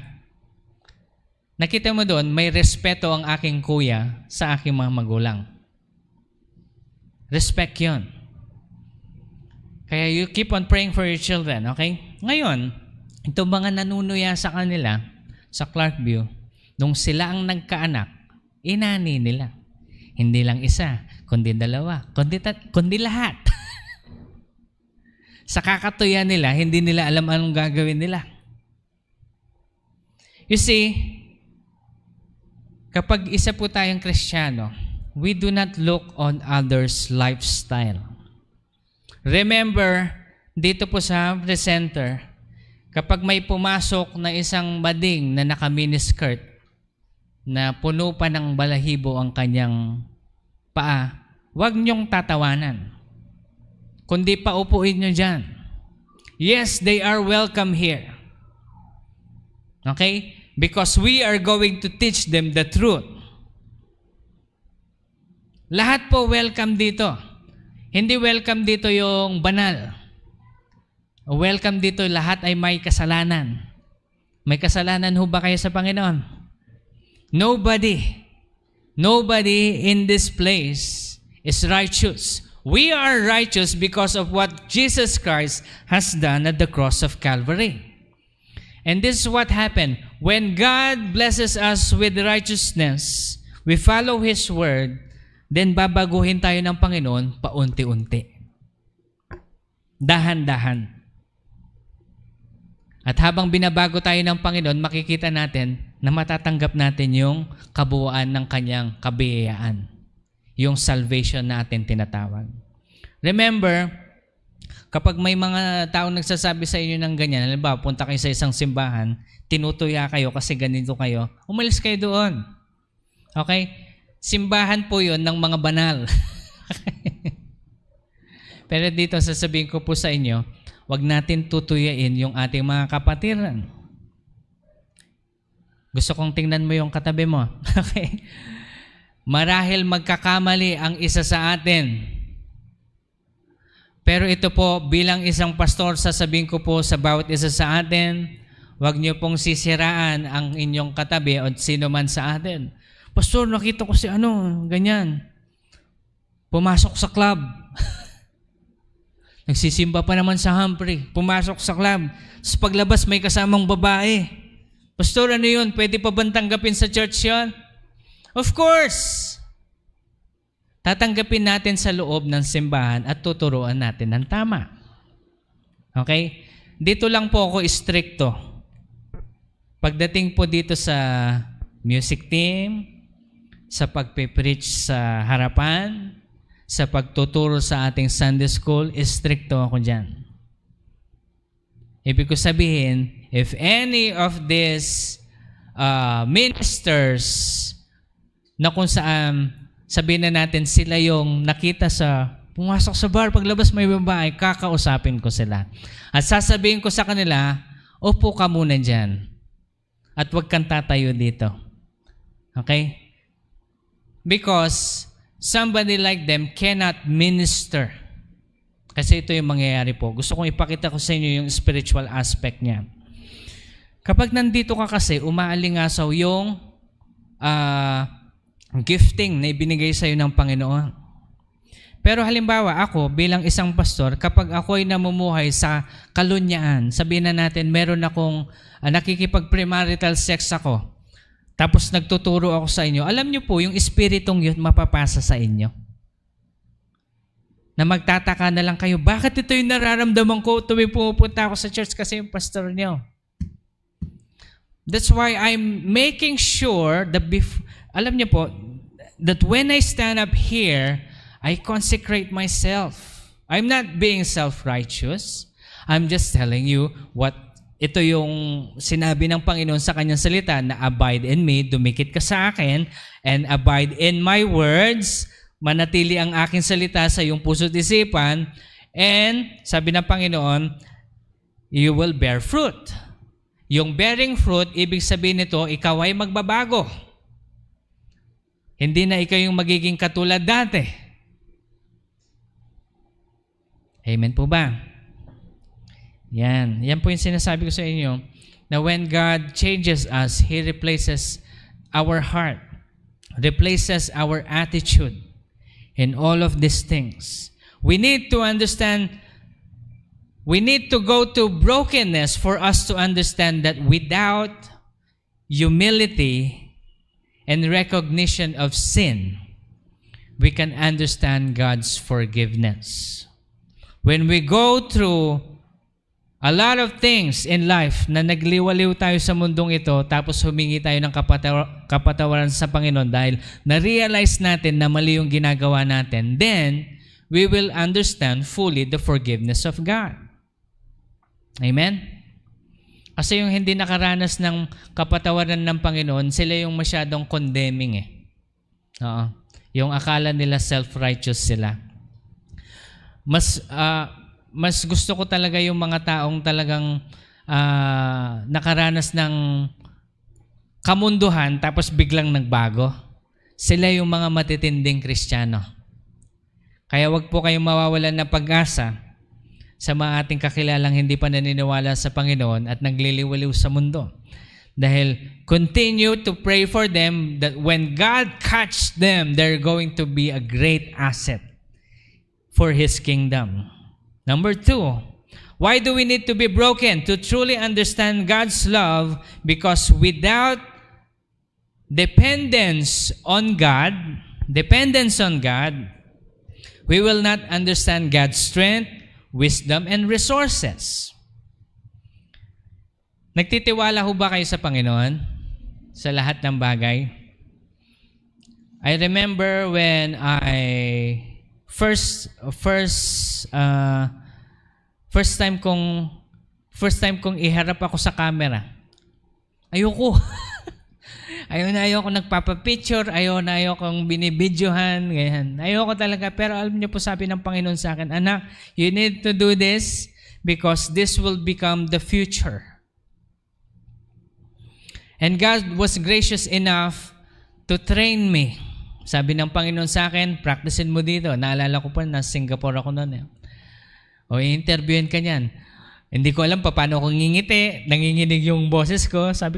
Nakita mo doon, may respeto ang aking kuya sa aking mga magulang. Respect yun. Kaya you keep on praying for your children, okay? Ngayon, itong mga nanunuya sa kanila, sa Clarkview, nung sila ang nagkaanak, inani nila. Hindi lang isa, kundi dalawa, kundi lahat. Sa kakatuya nila, hindi nila alam anong gagawin nila. You see, kapag isa po tayong Kristiyano, we do not look on others' lifestyle. Remember, dito po sa presenter, kapag may pumasok na isang bading na naka-miniskirt na puno pa ng balahibo ang kanyang paa, huwag niyong tatawanan. Kundi paupuin niyo dyan. Yes, they are welcome here. Okay? Because we are going to teach them the truth. Lahat po welcome dito. Hindi welcome dito yung banal. Welcome dito, lahat ay may kasalanan. May kasalanan ho ba kayo sa Panginoon? Nobody in this place is righteous. We are righteous because of what Jesus Christ has done at the cross of Calvary. And this is what happened. When God blesses us with righteousness, we follow His word, then babaguhin tayo ng Panginoon paunti-unti. Dahan-dahan. At habang binabago tayo ng Panginoon, makikita natin na matatanggap natin yung kabuuan ng kanyang kabiyayaan. Yung salvation natin tinatawag. Remember, kapag may mga taong nagsasabi sa inyo ng ganyan, halimbawa, punta kayo sa isang simbahan, tinutuya kayo kasi ganito kayo, umalis kayo doon. Okay? Simbahan po yun ng mga banal. Pero dito sasabihin ko po sa inyo, wag natin tutuyain yung ating mga kapatiran. Gusto kong tingnan mo yung katabi mo. Okay? Marahil magkakamali ang isa sa atin. Pero ito po, bilang isang pastor, sasabihin ko po sa bawat isa sa atin, wag niyo pong sisiraan ang inyong katabi o sino man sa atin. Pastor, nakita ko si ganyan. Pumasok sa club. Nagsisimba pa naman sa Humphrey. Pumasok sa club. Sa paglabas may kasamang babae. Pastor, ano yun? Pwede pa bang tanggapin sa church yun? Of course! Tatanggapin natin sa loob ng simbahan at tuturuan natin ng tama. Okay? Dito lang po ako stricto. Pagdating po dito sa music team, sa pagpe-preach sa harapan, sa pagtuturo sa ating Sunday school, stricto ako dyan. Ibig ko sabihin, if any of these ministers na kung saan sabihin na natin sila yung nakita sa pumasok sa bar, paglabas may babae, kakausapin ko sila. At sasabihin ko sa kanila, upo ka muna dyan. At huwag kang tatayo dito. Okay? Because somebody like them cannot minister. Kasi ito yung mangyayari po. Gusto kong ipakita ko sa inyo yung spiritual aspect niya. Kapag nandito ka kasi, umaalingasaw yung gifting na ibinigay sa iyo ng Panginoon. Pero halimbawa, ako bilang isang pastor, kapag ako ay namumuhay sa kalunyaan, sabihin na natin, meron akong nakikipag-premarital sex ako, tapos nagtuturo ako sa inyo, alam niyo po, yung espiritong yun mapapasa sa inyo. Na magtataka na lang kayo, bakit ito yung nararamdaman ko tuwing pumupunta ako sa church kasi yung pastor niyo? That's why I'm making sure that alam niyo po, that when I stand up here, I consecrate myself. I'm not being self-righteous. I'm just telling you what ito yung sinabi ng Panginoon sa kanyang salita na abide in me, dumikit ka sa akin, and abide in my words, manatili ang aking salita sa iyong puso't isipan, and sabi ng Panginoon, you will bear fruit. Yung bearing fruit, ibig sabihin nito, ikaw ay magbabago. Hindi na ikaw yung magiging katulad dati. Amen po ba? Yan. Yan po yung sinasabi ko sa inyo na when God changes us, He replaces our heart, replaces our attitude, and all of these things. We need to understand, we need to go to brokenness for us to understand that without humility and recognition of sin, we can understand God's forgiveness. When we go through a lot of things in life na nagliwaliw tayo sa mundong ito, tapos humingi tayo ng kapatawaran sa Panginoon dahil na-realize natin na mali yung ginagawa natin, then we will understand fully the forgiveness of God. Amen? Kasi yung hindi nakaranas ng kapatawaran ng Panginoon, sila yung masyadong condemning eh. Oo. Yung akala nila self-righteous sila. Mas gusto ko talaga yung mga taong talagang nakaranas ng kamunduhan tapos biglang nagbago. Sila yung mga matitinding Kristiyano. Kaya wag po kayong mawawalan ng pag-asa sa mga ating kakilalang hindi pa naniniwala sa Panginoon at nagliliwaliw sa mundo. Dahil continue to pray for them that when God catches them, they're going to be a great asset for His kingdom. Number 2, why do we need to be broken? To truly understand God's love, because without dependence on God, we will not understand God's strength, wisdom, and resources. Nagtitiwala ho ba kayo sa Panginoon sa lahat ng bagay? I remember when I first time kong iharap ako sa camera. Ayoko. Ayaw nagpapapicture, ayaw kong binibidyohan, ganyan. Ayaw ko talaga, pero alam niyo po sabi ng Panginoon sa akin, anak, you need to do this because this will become the future. And God was gracious enough to train me. Sabi ng Panginoon sa akin, practicein mo dito. Naalala ko pa, nasa Singapore ako noon. O i-interviewin ka niyan. Hindi ko alam paano ako ngingiti, nanginginig yung boses ko. Sabi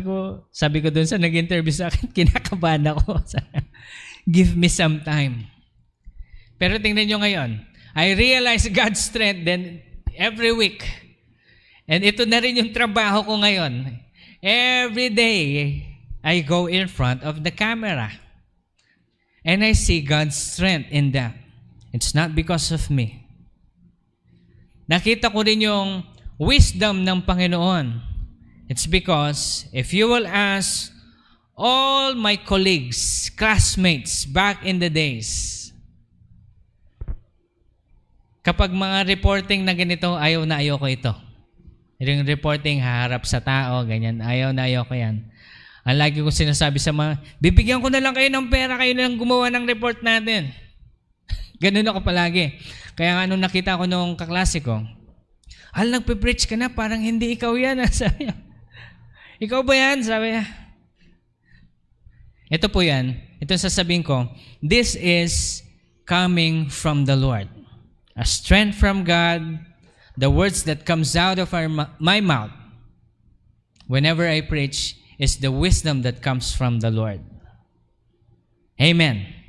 ko doon sa nag-interview sa akin, kinakabahan ako. Give me some time. Pero tingnan nyo ngayon, I realize God's strength then every week. And ito na rin yung trabaho ko ngayon. Every day, I go in front of the camera. And I see God's strength in that. It's not because of me. Nakita ko rin yung wisdom ng Panginoon. It's because if you will ask all my colleagues, classmates back in the days, kapag mga reporting na ganito, ayaw ko ito. Yung reporting haharap sa tao, ganyan, ayaw ko yan. Ang lagi ko sinasabi sa mga, bibigyan ko na lang kayo ng pera, kayo na lang gumawa ng report natin. Ganun ako palagi. Kaya nga nung nakita ko nung kaklase ko, nagpe-preach ka na, parang hindi ikaw yan. Sabi niya, ikaw ba yan? Sabi niya. Ito po yan. Ito sasabihin ko, this is coming from the Lord. A strength from God, the words that comes out of my mouth whenever I preach is the wisdom that comes from the Lord. Amen.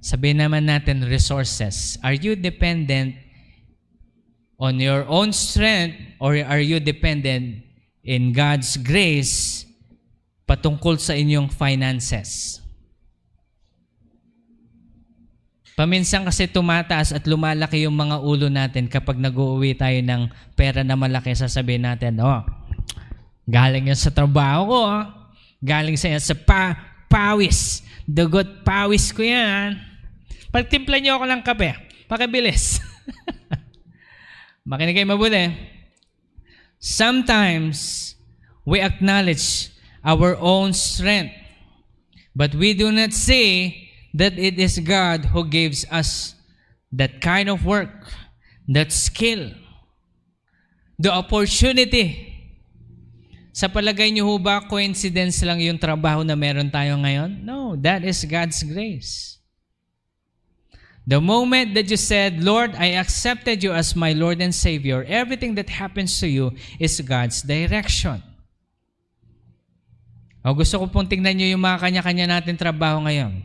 Sabihin naman natin resources. Are you dependent on your own strength or are you dependent in God's grace patungkol sa inyong finances? Paminsan kasi tumataas at lumalaki yung mga ulo natin kapag nag-uuwi tayo ng pera na malaki. Sasabihin natin, galing yan sa trabaho ko. Galing sa pawis. Dugot pawis ko yan. Pagtimpla niyo ako ng kape, pakibilis. Makinig kayo mabuti. Sometimes, we acknowledge our own strength, but we do not see that it is God who gives us that kind of work, that skill, the opportunity. Sa palagay niyo ba, coincidence lang yung trabaho na meron tayo ngayon? No, that is God's grace. The moment that you said, Lord, I accepted you as my Lord and Savior, everything that happens to you is God's direction. Gusto ko pong tingnan niyo yung mga kanya-kanya natin trabaho ngayon.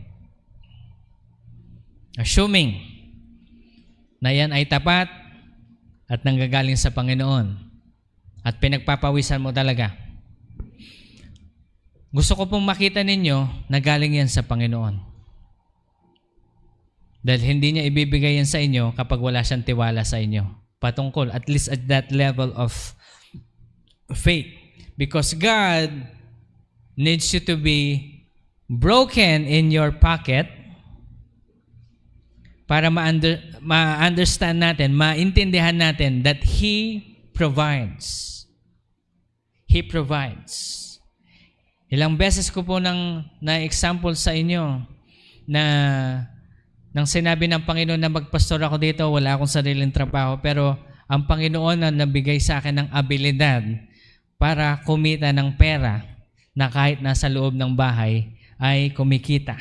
Assuming na yan ay tapat at nanggagaling sa Panginoon at pinagpapawisan mo talaga. Gusto ko pong makita ninyo na galing yan sa Panginoon. Dahil hindi niya ibibigay yan sa inyo kapag wala siyang tiwala sa inyo. Patungkol, at least at that level of faith. Because God needs you to be broken in your pocket para ma-understand natin, maintindihan natin that He provides. He provides. Ilang beses ko po na-example sa inyo na nang sinabi ng Panginoon na magpastor ako dito, wala akong sariling trabaho, pero ang Panginoon na nabigay sa akin ng abilidad para kumita ng pera na kahit nasa loob ng bahay ay kumikita.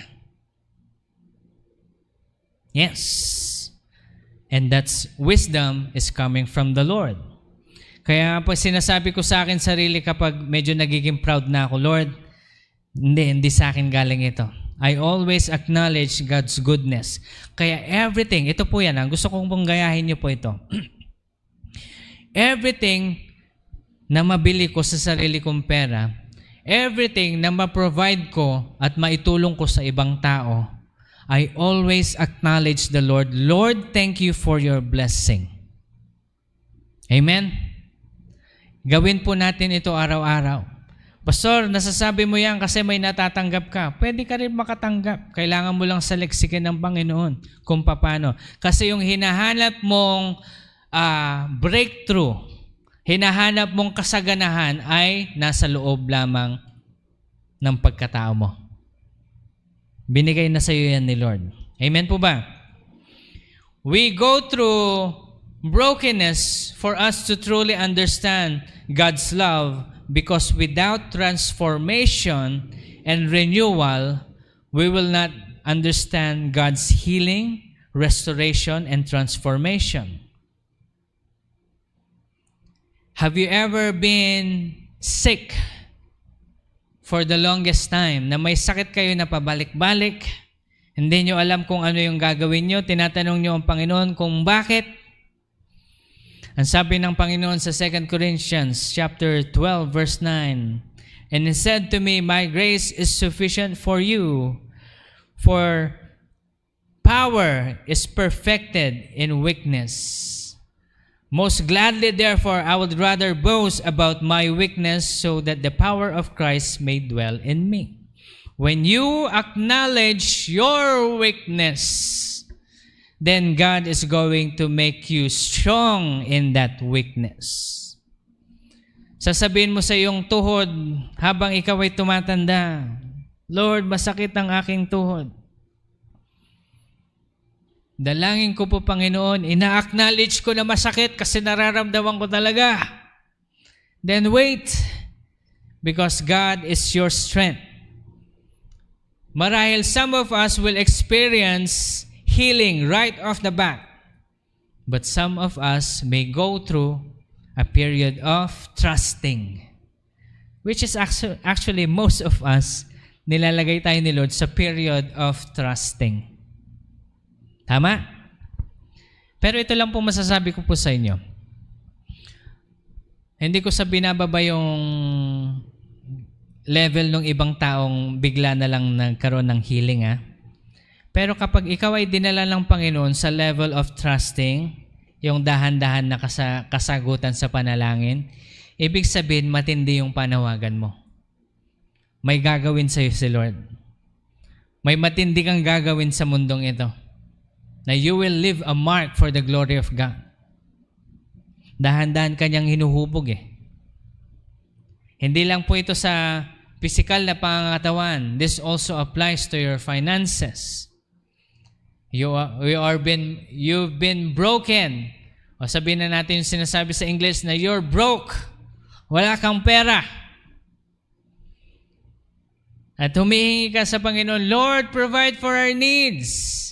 Yes. And that's wisdom is coming from the Lord. Kaya po sinasabi ko sa akin sarili kapag medyo nagiging proud na ako, Lord, hindi sa akin galing ito. I always acknowledge God's goodness. Kaya everything, ito po yan, gusto kong pong gayahin niyo po ito. Everything na mabili ko sa sarili kong pera, everything na ma-provide ko at maitulong ko sa ibang tao, I always acknowledge the Lord. Lord, thank you for your blessing. Amen? Gawin po natin ito araw-araw. Pastor, nasasabi mo yan kasi may natatanggap ka. Pwede ka rin makatanggap. Kailangan mo lang saleksikin ng Panginoon kung paano. Kasi yung hinahanap mong breakthrough, hinahanap mong kasaganahan ay nasa loob lamang ng pagkatao mo. Binigay na sa iyo yan ni Lord. Amen po ba? We go through brokenness for us to truly understand God's love, because without transformation and renewal, we will not understand God's healing, restoration, and transformation. Have you ever been sick for the longest time, na may sakit kayo na pabalik-balik, hindi nyo alam kung ano yung gagawin nyo, tinatanong nyo ang Panginoon kung bakit? Ang sabi ng Panginoon sa 2 Corinthians chapter 12 verse 9, "And He said to me, My grace is sufficient for you, for power is perfected in weakness. Most gladly, therefore, I would rather boast about my weakness, so that the power of Christ may dwell in me." When you acknowledge your weakness, then God is going to make you strong in that weakness. Sasabihin mo sa iyong tuhod habang ikaw ay tumatanda, "Lord, masakit ang aking tuhod." Dalangin ko po, Panginoon, ina-acknowledge ko na masakit kasi nararamdaman ko talaga. Then wait, because God is your strength. Marahil some of us will experience healing right off the bat, but some of us may go through a period of trusting, which is actually most of us, nilalagay tayo ni Lord sa period of trusting. Tama? Pero ito lang po masasabi ko po sa inyo. Hindi ko sa binababa yung level ng ibang taong bigla na lang nagkaroon ng healing, ha? Pero kapag ikaw ay dinala ng Panginoon sa level of trusting, yung dahan-dahan na kasagutan sa panalangin, ibig sabihin matindi yung panawagan mo. May gagawin sa iyo si Lord. May matindi kang gagawin sa mundong ito, na you will leave a mark for the glory of God. Dahan-dahan kanyang hinuhubog eh. Hindi lang po ito sa physical na pangangatawan. This also applies to your finances. You've been broken. O sabihin na natin yung sinasabi sa English na you're broke. Wala kang pera. At humihingi ka sa Panginoon, "Lord, provide for our needs."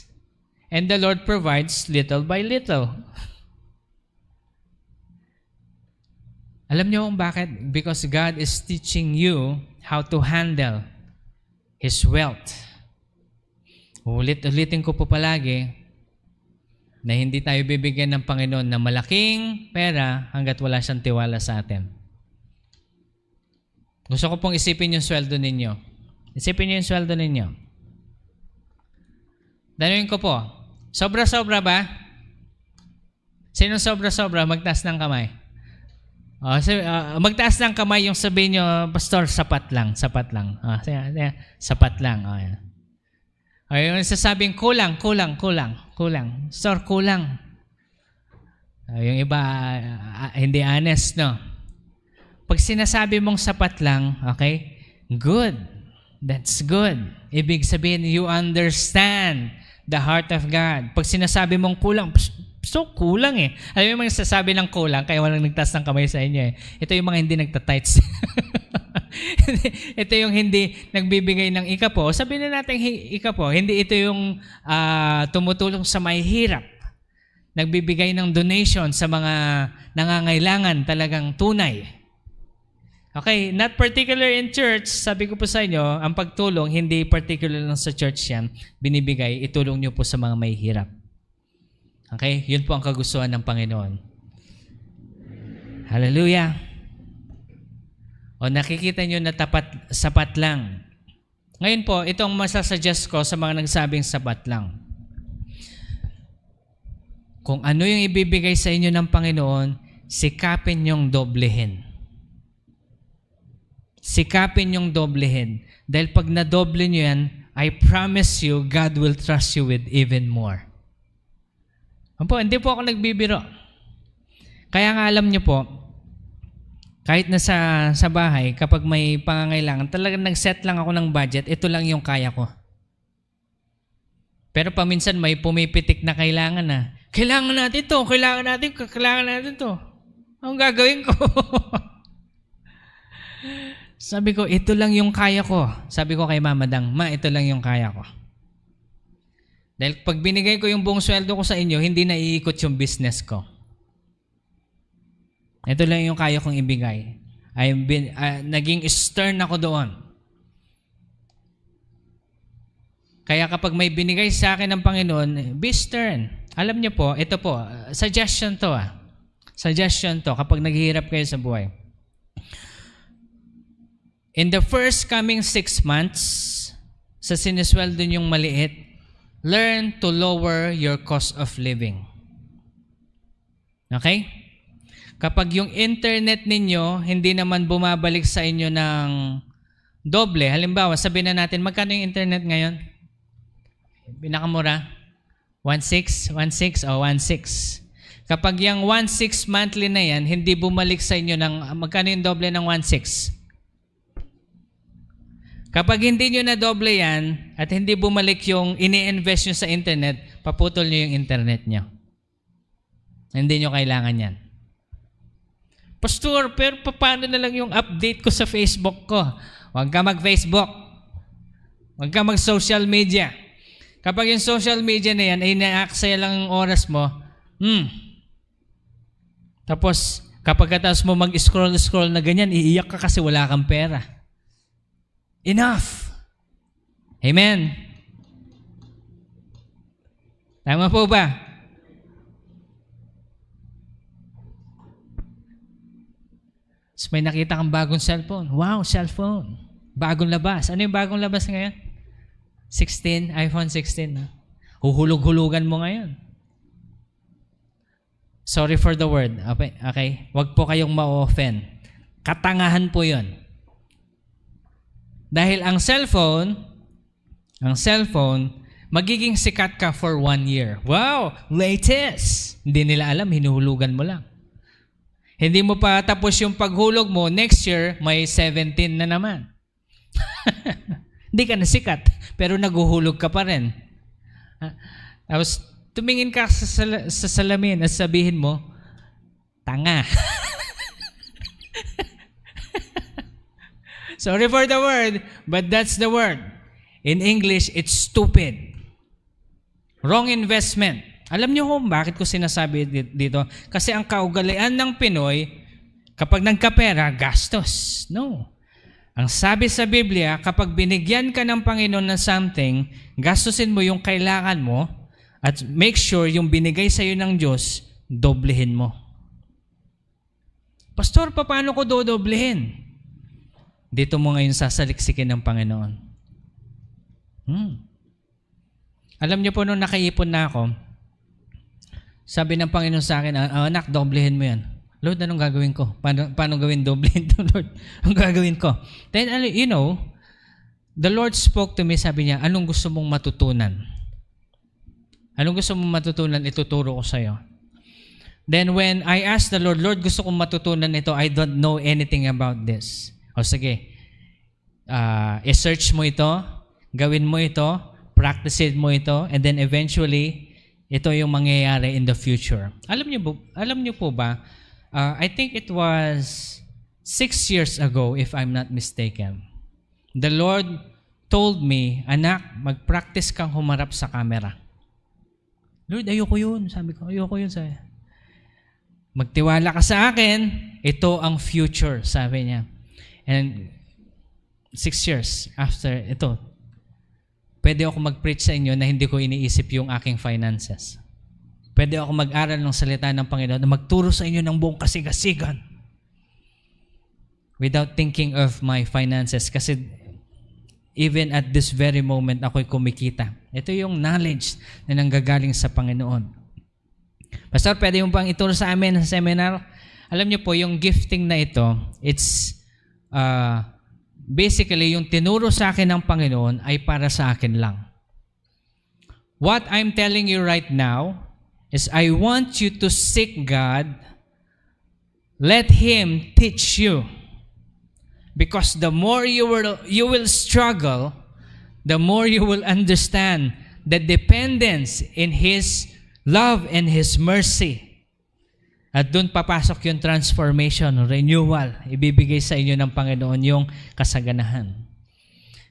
And the Lord provides little by little. Alam niyo kung bakit? Because God is teaching you how to handle His wealth. Ulit-ulitin ko po palagi na hindi tayo bibigyan ng Panginoon ng malaking pera hanggat wala siyang tiwala sa atin. Gusto ko pong isipin yung sweldo ninyo. Isipin niyo yung sweldo ninyo. Tanungin ko po, sobra-sobra ba? Sino sobra-sobra? Magtaas ng kamay. Magtaas ng kamay yung sabihin nyo, "Pastor, sapat lang, sapat lang." Sapat lang. Yung sasabing kulang. Pastor, kulang. Yung iba, hindi honest, no? Pag sinasabi mong sapat lang, okay? Good. That's good. Ibig sabihin, you understand the heart of God. Pag sinasabi mong kulang, so kulang eh. Alam mo yung mga sasabi ng kulang, kaya walang nagtaas ng kamay sa inyo eh. Ito yung mga hindi nagtatights. Ito yung hindi nagbibigay ng ikapo. Sabihin na natin ikapo, hindi ito yung tumutulong sa may hirap. Nagbibigay ng donation sa mga nangangailangan talagang tunay. Okay, not particular in church. Sabi ko po sa inyo, ang pagtulong, hindi particular lang sa church yan. Binibigay, itulong nyo po sa mga may hirap. Okay, yun po ang kagustuhan ng Panginoon. Hallelujah. O nakikita nyo na sapat lang. Ngayon po, itong masasuggest ko sa mga nagsabing sapat lang. Kung ano yung ibibigay sa inyo ng Panginoon, sikapin nyong doblehin. Sikapin nyong doblehin. Dahil pag nadoble nyo yan, I promise you, God will trust you with even more. Hindi po ako nagbibiro. Kaya nga alam nyo po, Kahit na sa bahay, kapag may pangangailangan, talagang nag-set lang ako ng budget, ito lang yung kaya ko. Pero paminsan may pumipitik na kailangan na. Kailangan natin to, kailangan natin to. Anong gagawin ko? Sabi ko, ito lang yung kaya ko. Sabi ko kay Mama Dang, Ma, ito lang yung kaya ko. Dahil pag binigay ko yung buong sweldo ko sa inyo, hindi na iikot yung business ko. Ito lang yung kaya kong ibigay. Naging stern ako doon. Kaya kapag may binigay sa akin ng Panginoon, be stern. Alam niyo po, ito po, suggestion to. Suggestion to kapag naghihirap kayo sa buhay. In the first coming 6 months, sa sinisweldo niyong maliit, learn to lower your cost of living. Okay? Kapag yung internet ninyo hindi naman bumabalik sa inyo ng doble, halimbawa, sabihin na natin, magkano yung internet ngayon? Pinakamura? 1.6 o 1.6. Kapag yung 1.6 monthly na yan, hindi bumalik sa inyo ng, magkano yung doble ng 1.6? Kapag hindi nyo na doble yan, at hindi bumalik yung ini-invest nyo sa internet, paputol nyo yung internet nyo. Hindi nyo kailangan yan. Pastor, pero paano na lang yung update ko sa Facebook ko? Huwag ka mag-Facebook. Huwag ka mag-social media. Kapag yung social media na yan ay na-aksaya lang ang oras mo, tapos kapag katapos mo mag-scroll na ganyan, iiyak ka kasi wala kang pera. Enough! Amen? Tama po ba? So may nakita kang bagong cellphone. Wow, cellphone. Bagong labas. Ano yung bagong labas ngayon? 16, iPhone 16. Huhulog-hulugan mo ngayon. Sorry for the word. Okay? Huwag po kayong ma-offend. Katangahan po yun. Dahil ang cellphone, magiging sikat ka for 1 year. Wow! Latest! Hindi nila alam, hinuhulugan mo lang. Hindi mo pa tapos yung paghulog mo, next year, may 17 na naman. Hindi ka nasikat, pero naguhulog ka pa rin. Tapos, tumingin ka sa salamin at sabihin mo, tanga. Sorry for the word, but that's the word. In English, it's stupid. Wrong investment. Alam niyo kung bakit ko sinasabi dito? Kasi ang kaugalian ng Pinoy, kapag nagkapera, gastos. No. Ang sabi sa Biblia, kapag binigyan ka ng Panginoon ng something, gastusin mo yung kailangan mo at make sure yung binigay sa iyo ng Diyos, doblehin mo. Pastor, paano ko dodoblehin? Dito mo ngayon sasaliksikin ng Panginoon. Alam niyo po, nung nakaipon na ako, sabi ng Panginoon sa akin, anak, doblehin mo yan. Lord, anong gagawin ko? Paano gawin doblehin to, Lord? Anong gagawin ko? Then, you know, the Lord spoke to me, sabi niya, anong gusto mong matutunan? Anong gusto mong matutunan? Ituturo ko sa'yo. Then, when I asked the Lord, Lord, gusto kong matutunan ito, I don't know anything about this. O sige, i-search mo ito, gawin mo ito, practice mo ito, and then eventually, ito yung mangyayari in the future. Alam niyo po ba, I think it was 6 years ago, if I'm not mistaken. The Lord told me, anak, mag-practice kang humarap sa camera. Lord, ayoko yun. Sabi ko, ayoko yun. Magtiwala ka sa akin, ito ang future, sabi niya. And 6 years after ito, pwede ako mag-preach sa inyo na hindi ko iniisip yung aking finances. Pwede ako mag-aral ng salita ng Panginoon na magturo sa inyo ng buong kasigasigan without thinking of my finances. Kasi even at this very moment, ako'y kumikita. Ito yung knowledge na nanggagaling sa Panginoon. Pastor, pwede mo pang ituro sa amin sa seminar? Alam niyo po, yung gifting na ito, it's basically, yung tinuro sa akin ng Panginoon ay para sa akin lang. What I'm telling you right now is I want you to seek God let Him teach you. Because the more you will struggle, the more you will understand the dependence in His love and His mercy. At doon papasok yung transformation, renewal. Ibibigay sa inyo ng Panginoon yung kasaganahan.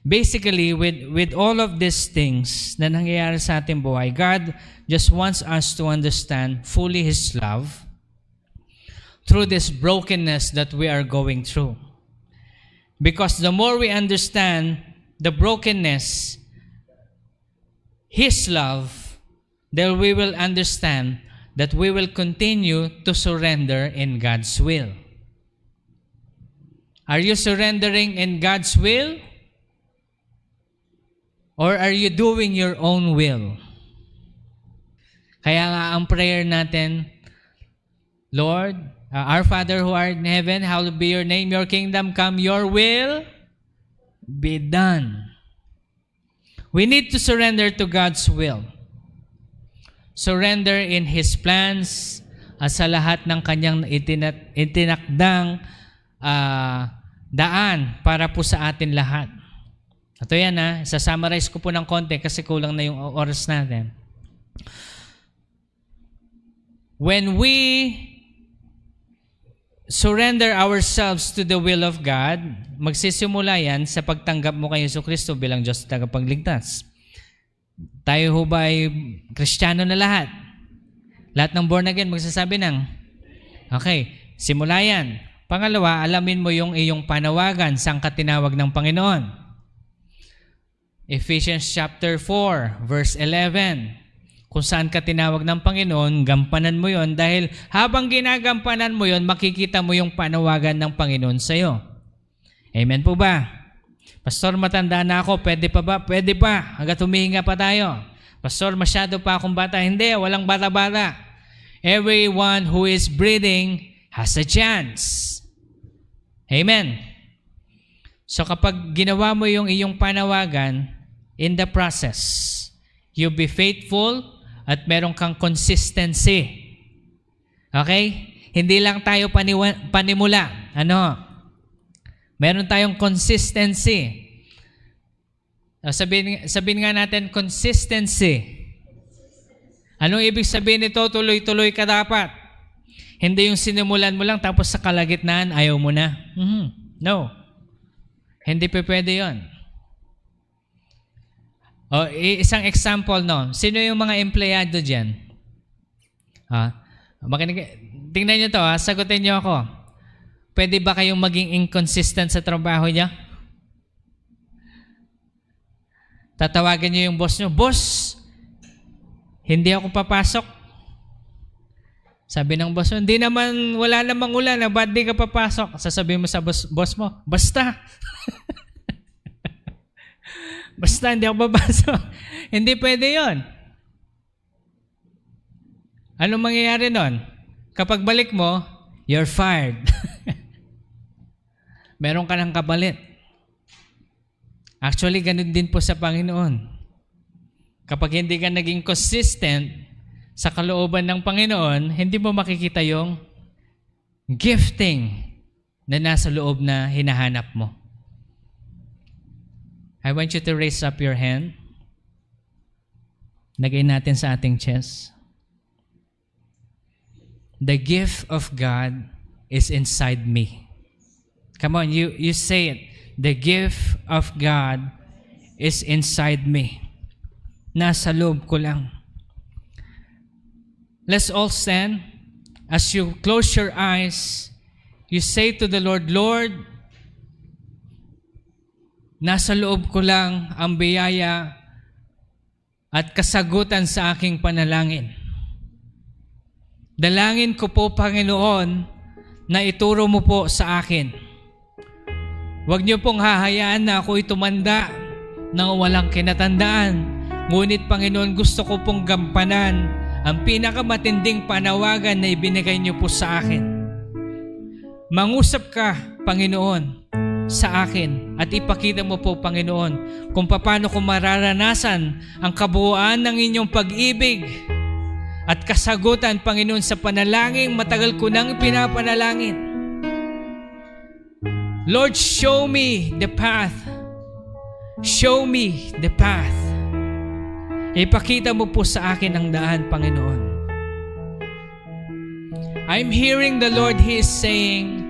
Basically, with all of these things na nangyayari sa ating buhay, God just wants us to understand fully His love through this brokenness that we are going through. Because the more we understand the brokenness, His love, then we will understand that we will continue to surrender in God's will. Are you surrendering in God's will? Or are you doing your own will? Kaya nga ang prayer natin, Lord, our Father who art in heaven, hallowed be your name, your kingdom come, your will be done. We need to surrender to God's will. Surrender in His plans sa lahat ng Kanyang itinakdang daan para po sa atin lahat. Ito yan sasummarize ko po ng konti kasi kulang na yung oras natin. When we surrender ourselves to the will of God, magsisimula yan sa pagtanggap mo kay Jesucristo bilang Diyos at tagapagligtas. Tayo ho ba ay Kristiyano na lahat? Lahat ng born again magsasabi ng, okay, simula yan. Pangalawa, alamin mo yung iyong panawagan saan ka tinawag ng Panginoon. Ephesians chapter 4, verse 11. Kung saan ka tinawag ng Panginoon, gampanan mo yon dahil habang ginagampanan mo yon, makikita mo yung panawagan ng Panginoon sa iyo. Amen po ba? Pastor, matanda na ako. Pwede pa ba? Pwede pa. Hanggat humihinga pa tayo. Pastor, masyado pa akong bata. Hindi, walang bata-bata. Everyone who is breathing has a chance. Amen. So kapag ginawa mo yung iyong panawagan, in the process, you be faithful at meron kang consistency. Okay? Hindi lang tayo panimula. Meron tayong consistency. Sabihin nga natin, consistency. Anong ibig sabihin nito? Tuloy-tuloy ka dapat. Hindi yung sinimulan mo lang tapos sa kalagitnaan, ayaw mo na. No. Hindi pwede yun. Isang example, no? Sino yung mga empleyado dyan? Tingnan nyo to, sagutin nyo ako. Pwede ba kayong maging inconsistent sa trabaho niya? Tatawagan nyo yung boss nyo, Boss, hindi ako papasok. Sabi ng boss mo, wala namang ulan, ba't di ka papasok? Sasabihin mo sa boss mo, basta. Basta, hindi ako papasok. Hindi pwede yon. Anong mangyayari nun? Kapag balik mo, you're fired. Meron ka ng kapalit. Actually, ganun din po sa Panginoon. Kapag hindi ka naging consistent sa kalooban ng Panginoon, hindi mo makikita yung gifting na nasa loob na hinahanap mo. I want you to raise up your hand. Lagay natin sa ating chest. The gift of God is inside me. Come on, you say it. The gift of God is inside me. Nasa loob ko lang. Let's all stand. As you close your eyes, you say to the Lord, Lord, nasa loob ko lang ang biyaya at kasagutan sa aking panalangin. Dalangin ko po, Panginoon, na ituro mo po sa akin. Huwag niyo pong hahayaan na ako'y tumanda nang walang kinatandaan. Ngunit, Panginoon, gusto ko pong gampanan ang pinakamatinding panawagan na ibinigay niyo po sa akin. Mangusap ka, Panginoon, sa akin at ipakita mo po, Panginoon, kung paano ko mararanasan ang kabuuan ng inyong pag-ibig at kasagutan, Panginoon, sa panalangin matagal ko nang pinapanalangin. Lord, show me the path. Show me the path. Ipakita mo po sa akin ang daan, Panginoon. I'm hearing the Lord, He is saying,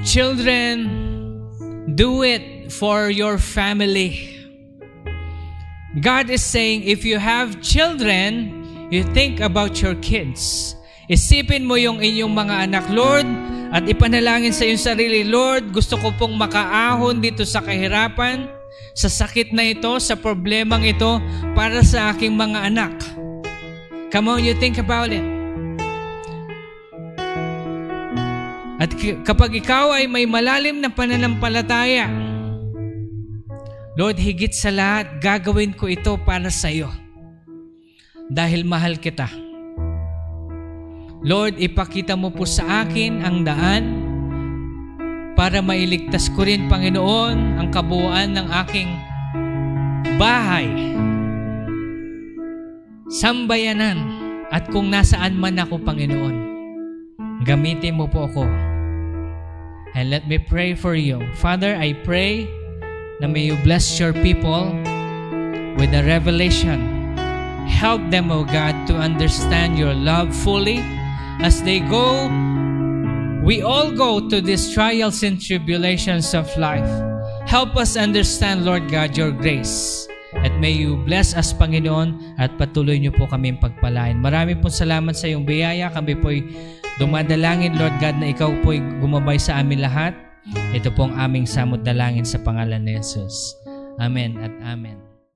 children, do it for your family. God is saying, if you have children, you think about your kids. Isipin mo yung inyong mga anak, Lord, at ipanalangin sa iyong sarili, Lord, gusto ko pong makaahon dito sa kahirapan, sa sakit na ito, sa problemang ito, para sa aking mga anak. Come on, you think about it. At kapag ikaw ay may malalim na pananampalataya, Lord, higit sa lahat, gagawin ko ito para sa iyo. Dahil mahal kita. Lord, ipakita mo po sa akin ang daan para mailigtas ko rin, Panginoon, ang kabuuan ng aking bahay, sambayanan, at kung nasaan man ako, Panginoon, gamitin mo po ako. And let me pray for you. Father, I pray na may you bless your people with a revelation. Help them, O God, to understand your love fully as they go. We all go to these trials and tribulations of life. Help us understand, Lord God, your grace. At may you bless us, Panginoon, at patuloy niyo po kami pagpalain. Maraming pong salamat sa iyong biyaya. Kami po'y dumadalangin, Lord God, na ikaw po'y gumabay sa amin lahat. Ito pong aming samot dalangin sa pangalan ni Jesus. Amen at amen.